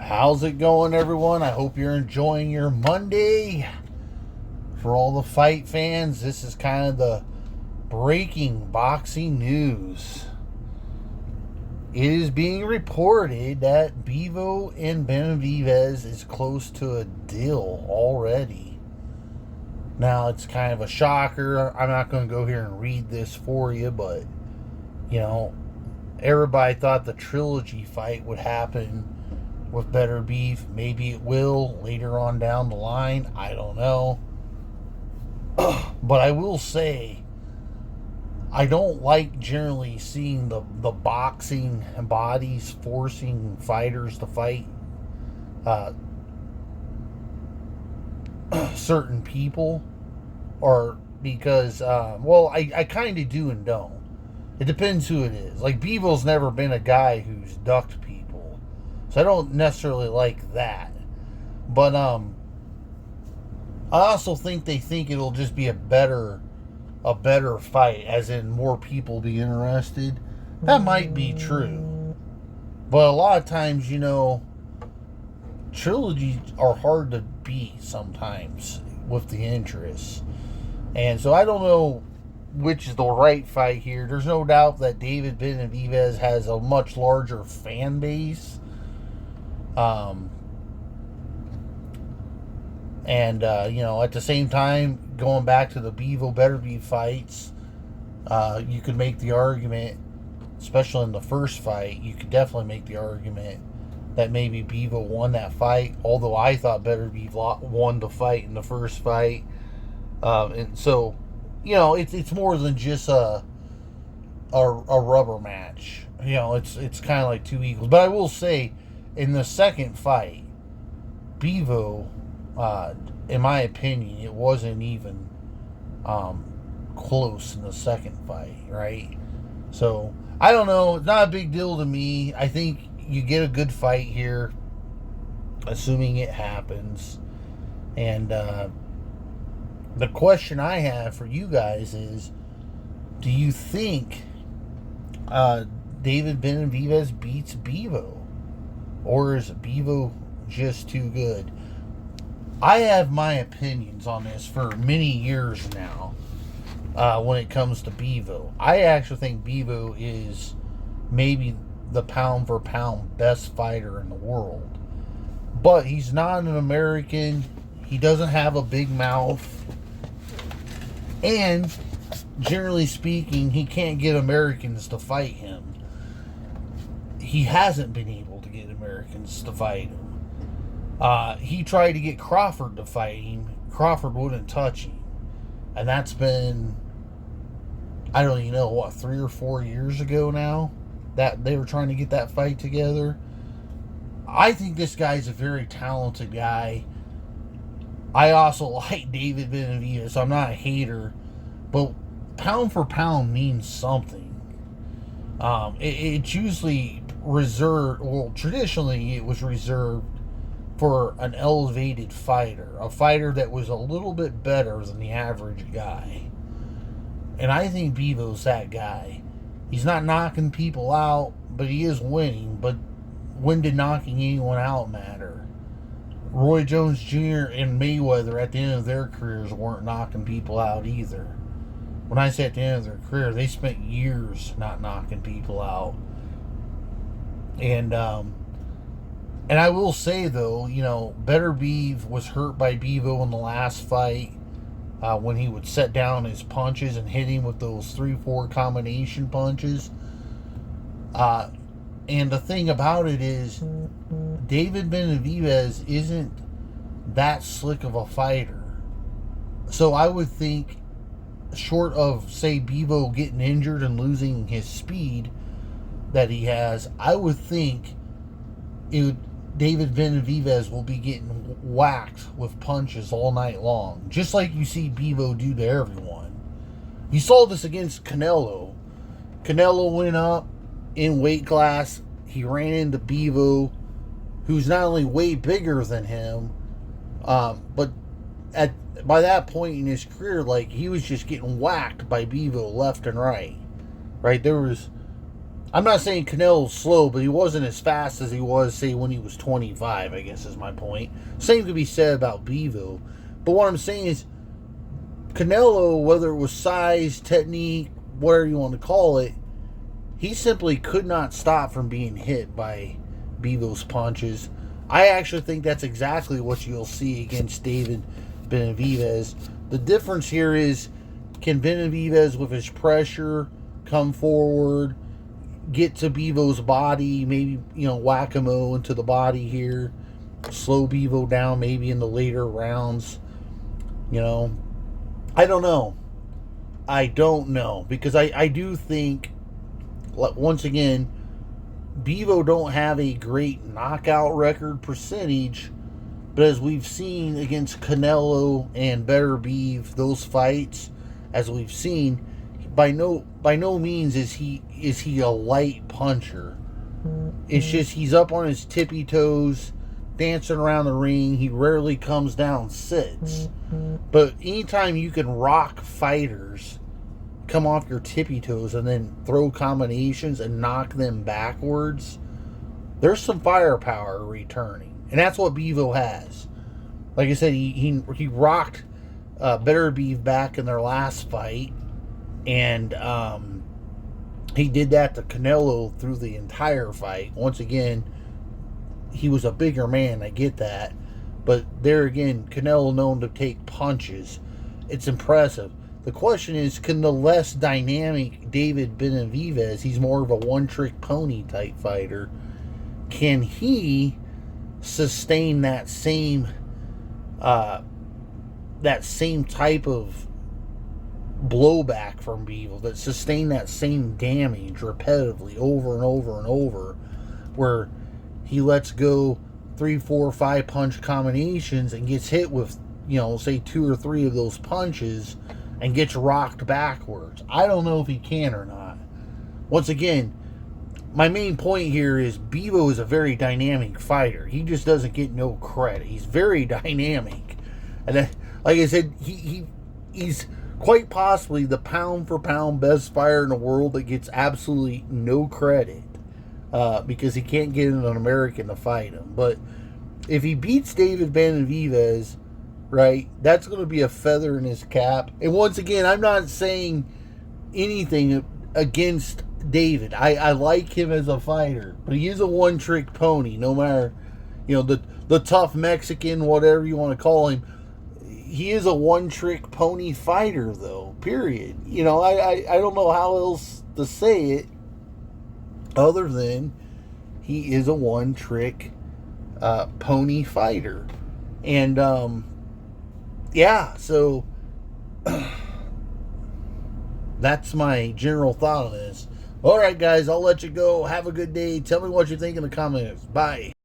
How's it going, everyone? I hope you're enjoying your Monday. For all the fight fans, this is kind of the breaking boxing news. It is being reported that Bivol and Benavidez is close to a deal already. Now, it's kind of a shocker. I'm not going to go here and read this for you, but, everybody thought the trilogy fight would happen with Better Beef. Maybe it will later on down the line. I don't know. But I will say, I don't like generally seeing the boxing bodies forcing fighters to fight certain people. Or because, I kind of do and don't. It depends who it is. Like, Bivol's never been a guy who's ducked people. So I don't necessarily like that. But I also think they think it'll just be a better fight, as in more people be interested. That might be true. But a lot of times, trilogies are hard to beat sometimes with the interest. And so I don't know which is the right fight here. There's no doubt that David Benavidez has a much larger fan base. At the same time, going back to the Bivol Better Beef fights, you could make the argument, especially in the first fight, you could definitely make the argument that maybe Bivol won that fight, although I thought Better Beef won the fight in the first fight. And so, it's more than just a rubber match. It's kind of like two equals. But I will say, in the second fight, Bivol, in my opinion, it wasn't even close in the second fight, right? So, I don't know. It's not a big deal to me. I think you get a good fight here, assuming it happens. And the question I have for you guys is, do you think David Benavidez beats Bivol? Or is Bivol just too good? I have my opinions on this for many years now when it comes to Bivol. I actually think Bivol is maybe the pound for pound best fighter in the world. But he's not an American. He doesn't have a big mouth. And generally speaking, he can't get Americans to fight him. He hasn't been able to get Americans to fight him. He tried to get Crawford to fight him. Crawford wouldn't touch him. And that's been, I don't even know, 3 or 4 years ago now that they were trying to get that fight together. I think this guy's a very talented guy. I also like David Benavidez, so I'm not a hater. But pound for pound means something. It's usually reserved, traditionally it was reserved for an elevated fighter. A fighter that was a little bit better than the average guy. And I think Bivol's that guy. He's not knocking people out, but he is winning. But when did knocking anyone out matter? Roy Jones Jr. and Mayweather at the end of their careers weren't knocking people out either. When I say at the end of their career, they spent years not knocking people out. And I will say, though, Better Beef was hurt by Bivol in the last fight when he would set down his punches and hit him with those 3-4 combination punches. And the thing about it is, David Benavidez isn't that slick of a fighter. So I would think, short of, say, Bivol getting injured and losing his speed that he has, I would think David Benavidez will be getting whacked with punches all night long. Just like you see Bivol do to everyone. You saw this against Canelo. Canelo went up in weight class. He ran into Bivol, who's not only way bigger than him, but by that point in his career, he was just getting whacked by Bivol left and right. Right? There was I'm not saying Canelo's slow, but he wasn't as fast as he was, say, when he was 25, I guess is my point. Same could be said about Bivol. But what I'm saying is, Canelo, whether it was size, technique, whatever you want to call it, he simply could not stop from being hit by Bivol's punches. I actually think that's exactly what you'll see against David Benavidez. The difference here is, can Benavidez, with his pressure, come forward, get to Bivol's body, maybe, whack-a-mole into the body here, slow Bivol down maybe in the later rounds. I don't know. Because I do think, once again, Bivol don't have a great knockout record percentage, but as we've seen against Canelo and Beterbiev, those fights, as we've seen, by no means is he a light puncher. It's just he's up on his tippy toes, dancing around the ring. He rarely comes down, sits. But anytime you can rock fighters, come off your tippy toes, and then throw combinations and knock them backwards, there's some firepower returning. And that's what Bivol has. Like I said, he rocked Beterbiev back in their last fight. And he did that to Canelo through the entire fight. Once again, he was a bigger man, I get that. But there again, Canelo known to take punches. It's impressive. The question is, can the less dynamic David Benavidez, he's more of a one-trick pony type fighter, can he sustain that same type of blowback from Bivol, that sustain that same damage repetitively over and over and over, where he lets go 3, 4, 5 punch combinations and gets hit with, say 2 or 3 of those punches and gets rocked backwards. I don't know if he can or not. Once again, my main point here is Bivol is a very dynamic fighter. He just doesn't get no credit. He's very dynamic. And like I said, he's quite possibly the pound-for-pound best fighter in the world that gets absolutely no credit because he can't get an American to fight him. But if he beats David Benavidez, right, that's going to be a feather in his cap. And once again, I'm not saying anything against David. I like him as a fighter, but he is a one-trick pony. No matter, the tough Mexican, whatever you want to call him, he is a one-trick pony fighter, though, period. I don't know how else to say it other than he is a one-trick pony fighter. And, so that's my general thought on this. All right, guys, I'll let you go. Have a good day. Tell me what you think in the comments. Bye.